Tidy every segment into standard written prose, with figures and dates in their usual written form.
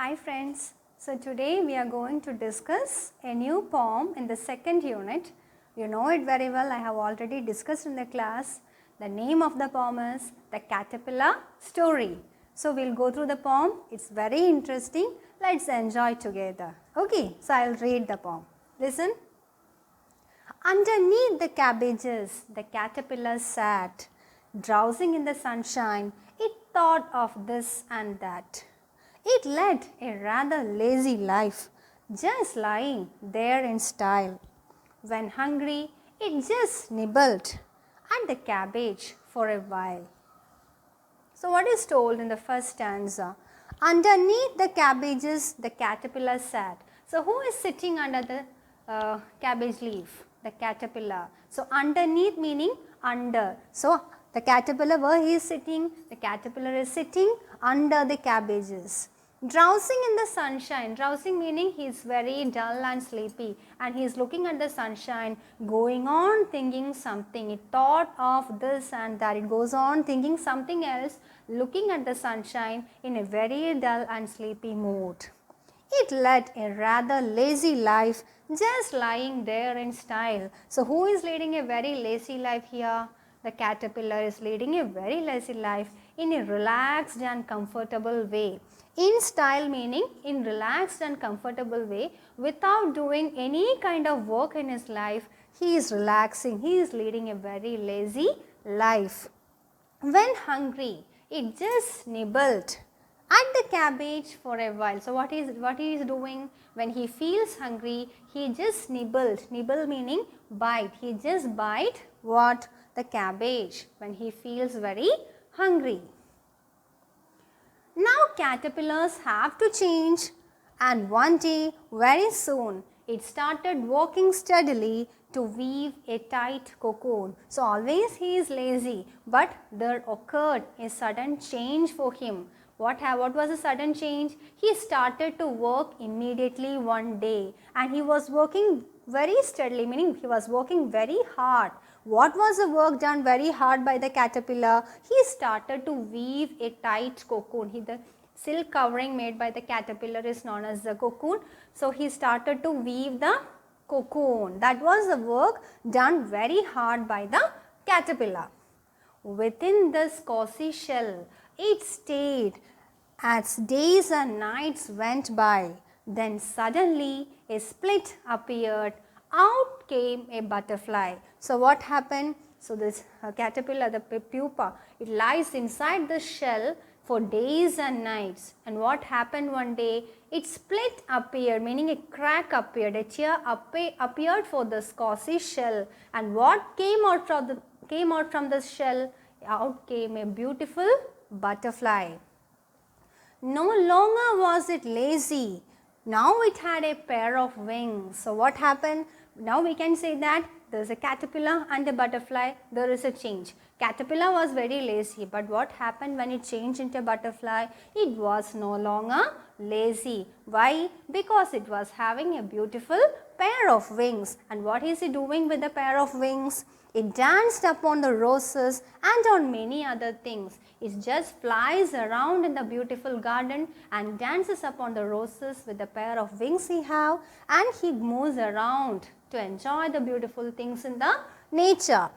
Hi friends, so today we are going to discuss a new poem in the second unit. You know it very well, I have already discussed in the class. The name of the poem is The Caterpillar Story. So we will go through the poem, it's very interesting, let's enjoy together. Okay, so I will read the poem. Listen. Underneath the cabbages, the caterpillar sat, drowsing in the sunshine. It thought of this and that. It led a rather lazy life, just lying there in style. When hungry, it just nibbled at the cabbage for a while. So what is told in the first stanza? Underneath the cabbages, the caterpillar sat. So who is sitting under the cabbage leaf? The caterpillar. So underneath meaning under. So the caterpillar, where he is sitting, the caterpillar is sitting under the cabbages. Drowsing in the sunshine, drowsing meaning he is very dull and sleepy and he is looking at the sunshine, going on thinking something. It thought of this and that, it goes on thinking something else, looking at the sunshine in a very dull and sleepy mood. It led a rather lazy life, just lying there in style. So who is leading a very lazy life here? The caterpillar is leading a very lazy life in a relaxed and comfortable way. In style meaning in relaxed and comfortable way, without doing any kind of work in his life, he is relaxing, he is leading a very lazy life. When hungry, it just nibbled at the cabbage for a while. So what he is doing when he feels hungry, he just nibbled. Nibble meaning bite. He just bite what? The cabbage when he feels very hungry. Now caterpillars have to change, and one day very soon it started working steadily to weave a tight cocoon. So always he is lazy, but there occurred a sudden change for him. What was the sudden change? He started to work immediately one day and he was working very steadily, meaning he was working very hard. What was the work done very hard by the caterpillar? He started to weave a tight cocoon. The silk covering made by the caterpillar is known as the cocoon. So he started to weave the cocoon. That was the work done very hard by the caterpillar. Within this cozy shell, it stayed as days and nights went by. Then suddenly a split appeared. Out came a butterfly. So what happened? So this caterpillar, the pupa, it lies inside the shell for days and nights. And what happened one day? Its split appeared, meaning a crack appeared, a tear appeared for this cozy shell. And what came out from the shell? Out came a beautiful butterfly. No longer was it lazy. Now it had a pair of wings. So what happened? Now we can say that there is a caterpillar and a butterfly. There is a change. Caterpillar was very lazy, but what happened when it changed into a butterfly? It was no longer lazy. Why? Because it was having a beautiful pair of wings. And what is it doing with the pair of wings? It danced upon the roses and on many other things. It just flies around in the beautiful garden and dances upon the roses with the pair of wings he have, and he moves around to enjoy the beautiful things in the nature.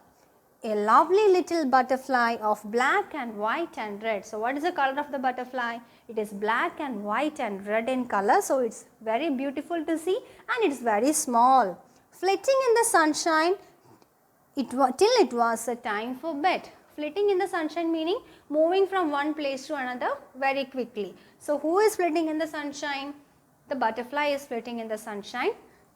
A lovely little butterfly of black and white and red. So what is the color of the butterfly? It is black and white and red in color. So it's very beautiful to see and it's very small. Flitting in the sunshine till it was a time for bed. Flitting in the sunshine meaning moving from one place to another very quickly. So who is flitting in the sunshine? The butterfly is flitting in the sunshine.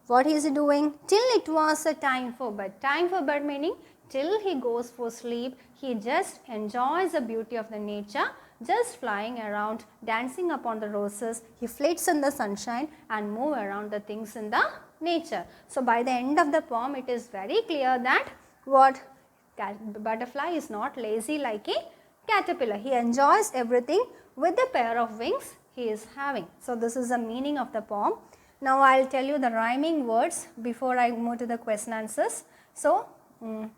What is he doing? Till it was a time for bed. Time for bed meaning till he goes for sleep, he just enjoys the beauty of the nature, just flying around, dancing upon the roses. He flits in the sunshine and move around the things in the nature. So by the end of the poem, it is very clear that what? Butterfly is not lazy like a caterpillar. He enjoys everything with the pair of wings he is having. So this is the meaning of the poem. Now I will tell you the rhyming words before I move to the question answers. So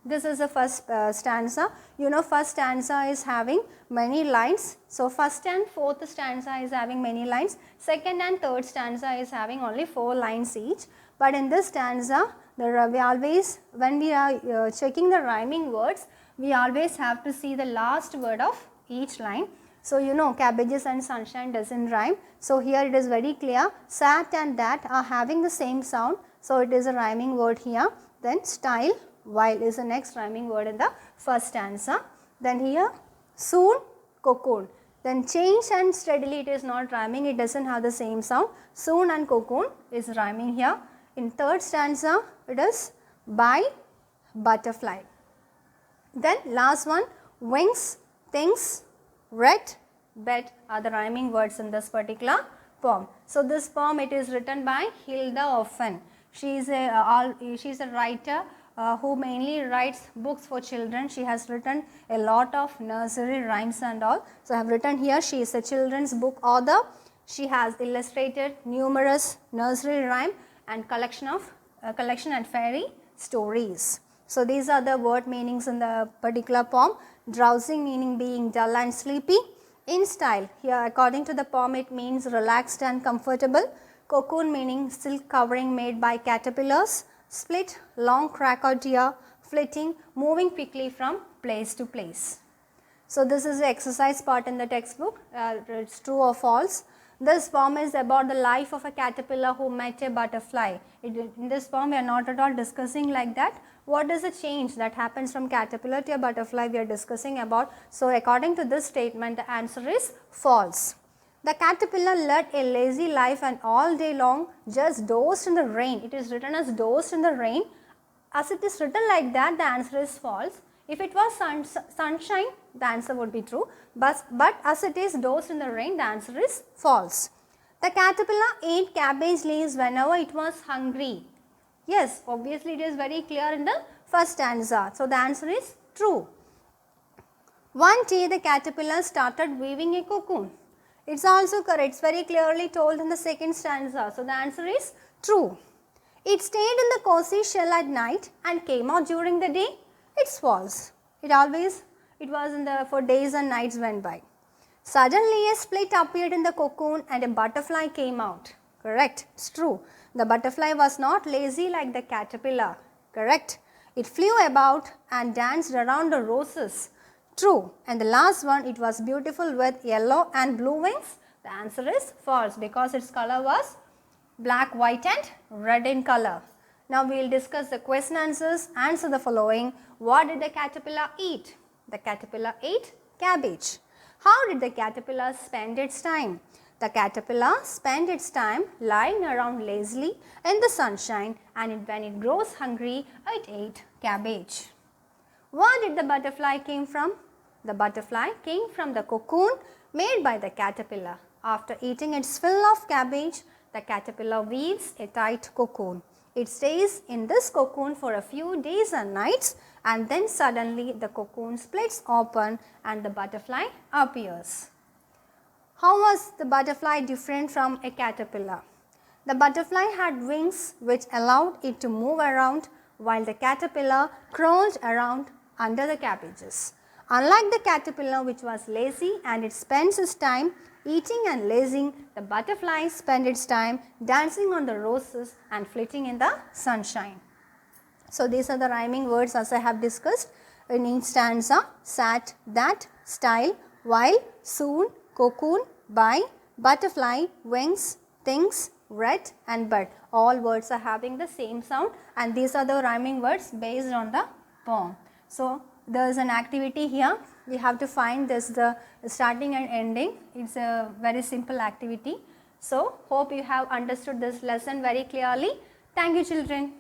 This is the first stanza. You know, first stanza is having many lines. So, first and fourth stanza is having many lines. Second and third stanza is having only 4 lines each. But in this stanza, we always, when we are checking the rhyming words, we always have to see the last word of each line. So, you know, cabbages and sunshine doesn't rhyme. So, here it is very clear, sat and that are having the same sound. So, it is a rhyming word here. Then style, while is the next rhyming word in the first stanza. Then here soon, cocoon. Then change and steadily, it is not rhyming, it does not have the same sound. Soon and cocoon is rhyming here. In third stanza, it is by, butterfly. Then last one, wings, things, red, bed are the rhyming words in this particular poem. So, this poem, it is written by Hilda Offen. She is a writer who mainly writes books for children. She has written a lot of nursery rhymes and all. So, I have written here, she is a children's book author. She has illustrated numerous nursery rhyme and collection and fairy stories. So, these are the word meanings in the particular poem. Drowsing meaning being dull and sleepy. In style, here according to the poem, it means relaxed and comfortable. Cocoon meaning silk covering made by caterpillars. Split, long crack or tear, flitting, moving quickly from place to place. So, this is the exercise part in the textbook. It's true or false. This poem is about the life of a caterpillar who met a butterfly. In this poem, we are not at all discussing like that. What is the change that happens from caterpillar to a butterfly we are discussing about. So, according to this statement, the answer is false. The caterpillar led a lazy life and all day long just dozed in the rain. It is written as dozed in the rain. As it is written like that, the answer is false. If it was sunshine, the answer would be true. But as it is dozed in the rain, the answer is false. The caterpillar ate cabbage leaves whenever it was hungry. Yes, obviously it is very clear in the first stanza. So, the answer is true. One day the caterpillar started weaving a cocoon. It is also correct. It is very clearly told in the second stanza. So, the answer is true. It stayed in the cozy shell at night and came out during the day. It is false. It was for days and nights went by. Suddenly a split appeared in the cocoon and a butterfly came out. Correct. It is true. The butterfly was not lazy like the caterpillar. Correct. It flew about and danced around the roses. True. And the last one, it was beautiful with yellow and blue wings. The answer is false because its color was black, white and red in color. Now, we will discuss the question answers. Answer the following. What did the caterpillar eat? The caterpillar ate cabbage. How did the caterpillar spend its time? The caterpillar spent its time lying around lazily in the sunshine, and when it grows hungry, it ate cabbage. Where did the butterfly came from? The butterfly came from the cocoon made by the caterpillar. After eating its fill of cabbage, the caterpillar weaves a tight cocoon. It stays in this cocoon for a few days and nights, and then suddenly the cocoon splits open and the butterfly appears. How was the butterfly different from a caterpillar? The butterfly had wings which allowed it to move around, while the caterpillar crawled around under the cabbages. Unlike the caterpillar, which was lazy and it spends its time eating and lazing, the butterfly spent its time dancing on the roses and flitting in the sunshine. So, these are the rhyming words as I have discussed in each stanza: sat, that, style, while, soon, cocoon, by, butterfly, wings, things, red and bud. All words are having the same sound, and these are the rhyming words based on the poem. So, there is an activity here. We have to find this the starting and ending. It is a very simple activity. So, hope you have understood this lesson very clearly. Thank you, children.